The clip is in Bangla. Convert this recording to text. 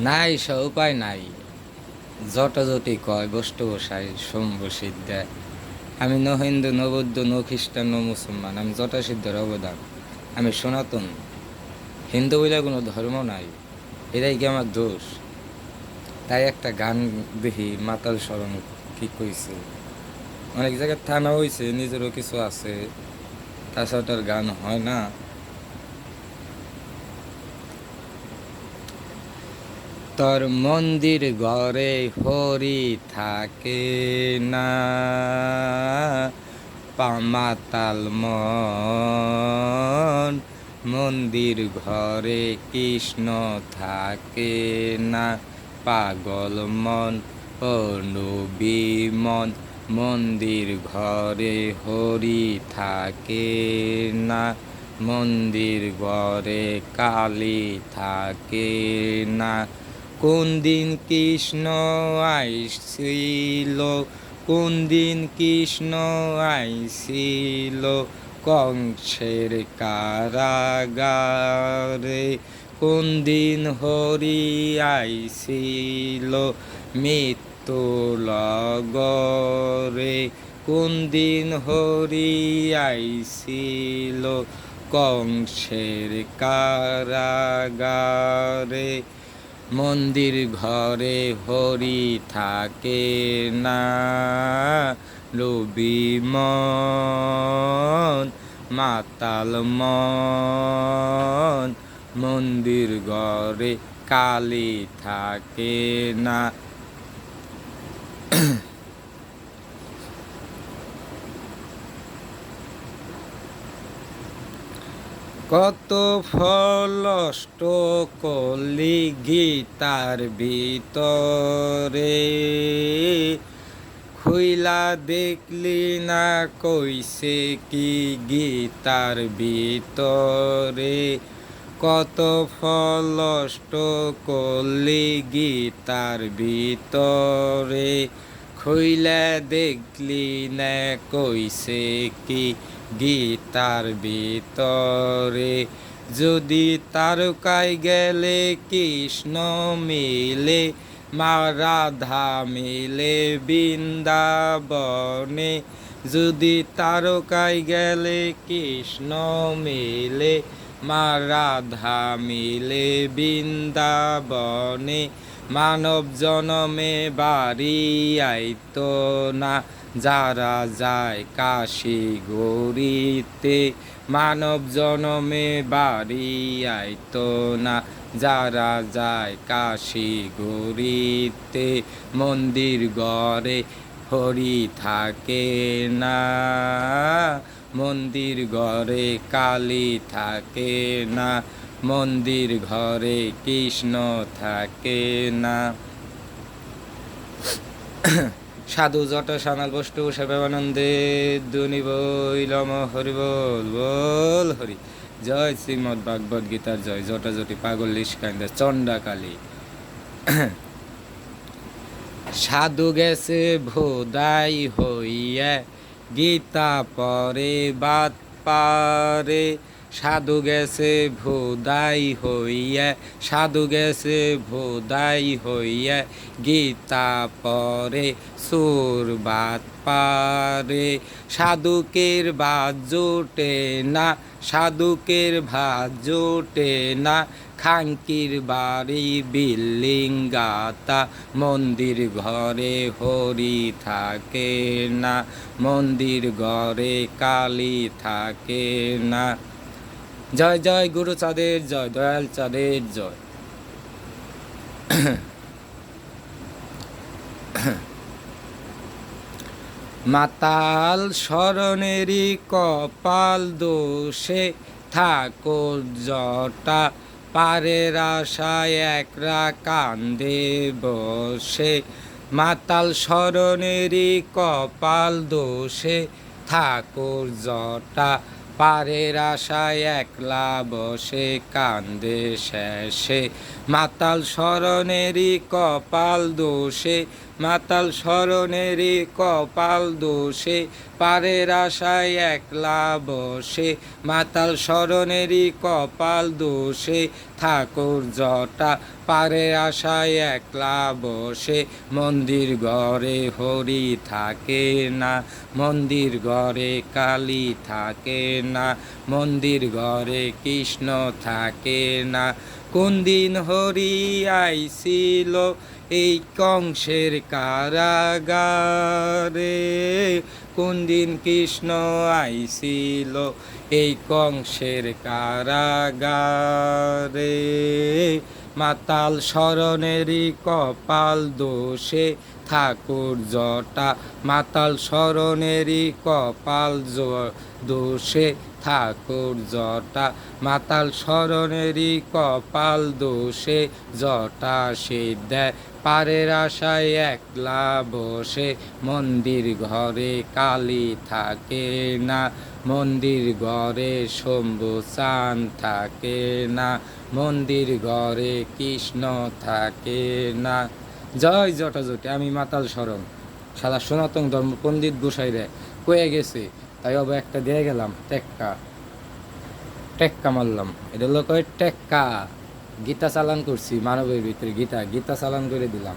নাই সে উপায় নাই। জটাজটি কয় বস্তু বসাই শম্ভু সিদ্ধা। আমি ন হিন্দু ন বৌদ্ধ ন খ্রিস্টান ন মুসলমান, আমি জটা সিদ্ধের অবদান। আমি সনাতন। হিন্দু বলে কোনো ধর্ম নাই, এটাই কি আমার দোষ? তাই একটা গান দেখি মাতাল স্মরণ কি কইছে। অনেক জায়গায় থানা হয়েছে, নিজেরও কিছু আছে, তাছাড়া তার গান হয় না। তোর মন্দির ঘরে হরি থাকে না, মাতাল মন। মন্দির ঘরে কৃষ্ণ থাকে না, পাগল মন নবী মন। মন্দির ঘরে হরি থাকে না, মন্দির ঘরে কালী থাকে না। কোন দিন কৃষ্ণ আইছিল, কোন দিন কৃষ্ণ আইছিল কংসের কারাগারে। কোন দিন হরি আইছিল মৃত্যু লগরে। কোন দিন হরি আইছিল কংসের কারাগারে। মন্দির ঘরে হরি থাকে না, লোভী মন মাতাল মন। মন্দির ঘরে কালী থাকে না। কত ফলষ্ট কলি গীতার ভিতরে, খুইলা দেখলি না কইছে কি গীতার ভিতরে। কত ফলষ্ট কলি গীতার ভিতরে, খুইলা দেখলি না কইছে কি গীতার ভিতরে। যদি তারকায় গেলে কৃষ্ণ মিলে, মা রাধা মিলে বৃন্দাবনে। যদি তারকায় গেলে কৃষ্ণ মিলে, মা রাধা মিলে বৃন্দাবনে। মানব জনমে বাড়ি আইতো না, যারা যায় কাশী গৌরীতে। মানব জনমে বাড়ি আইতো না, যারা যায় কাশী গৌরীতে। মন্দির ঘরে হরি থাকে না, মন্দির ঘরে কালী থাকে না। মন্দির ঘরে কৃষ্ণ থাকে না। সাধু জট সানাল বস্তু সেবানন্দে দুনি বৈলম হরি বল বল হরি। জয় শ্রীমদ ভাগবত গীতার জয়। জটাজটি পাগল লিস্কান্দে চণ্ডাকালী। সাধু গেছে ভোদাই হইয়া, গীতা পরে বাত পারে। সাধু গেছে ভোদাই হইয়া, সাধু গেছে ভোদাই হইয়া, গীতা পরে সুর বাত পারে। সাধুকের ভাত জোটে না, সাধুকের ভাত জোটে না, খাঙ্কির বাড়ি বিল্ডিং গাতা। মন্দির ঘরে হরি থাকে না, মন্দির ঘরে কালী থাকে না। জয় জয় গুরু চাঁদের জয়, দয়াল চাঁদের জয়। মাতাল স্মরণেরই কপাল দোষে, ঠাকুর জটা পারের আশায় একরা কান্দে বসে। মাতাল স্মরণেরই কপাল দোষে, ঠাকুর জটা পারের আশায় একলা বসে কান্দে শেষে। মাতাল স্মরণেরই কপাল দোষে, মাতাল স্মরণেরই কপাল দোষে পারের আশায় একলা বসে, মাতাল স্মরণেরই কপাল দোষে ঠাকুর জটা পারের আশায় একলা বসে। মন্দির ঘরে হরি থাকে না, মন্দির ঘরে কালী থাকে না, মন্দির ঘরে কৃষ্ণ থাকে না। কোন দিন হরি আইছিল এই কংসের কারাগারে, কোন দিন কৃষ্ণ আইছিল এই কংসের কারাগারে। মাতাল স্মরণেরই কপাল দোষে ঠাকুর জটা, মাতাল স্মরণেরই কপাল দোষে ঠাকুর জটা, মাতাল স্মরণেরই কপাল দোষে জটা সে দেয় পারের আশায় একলা বসে। মন্দির ঘরে কালী থাকে না, মন্দির ঘরে শম্ভু চান থাকে না, মন্দির ঘরে কৃষ্ণ থাকে না। জয় জটাজটি। আমি মাতাল স্মরণ সারা সনাতন ধর্ম পণ্ডিত গোসাই রে কয়ে গেছে, তাই অব একটা দিয়ে গেলাম টেক্কা, টেক্কা মারলাম। এটা হলো কয় টেক্কা। গীতা চালান করছি মানবের ভিতরে, গীতা চালান করে দিলাম।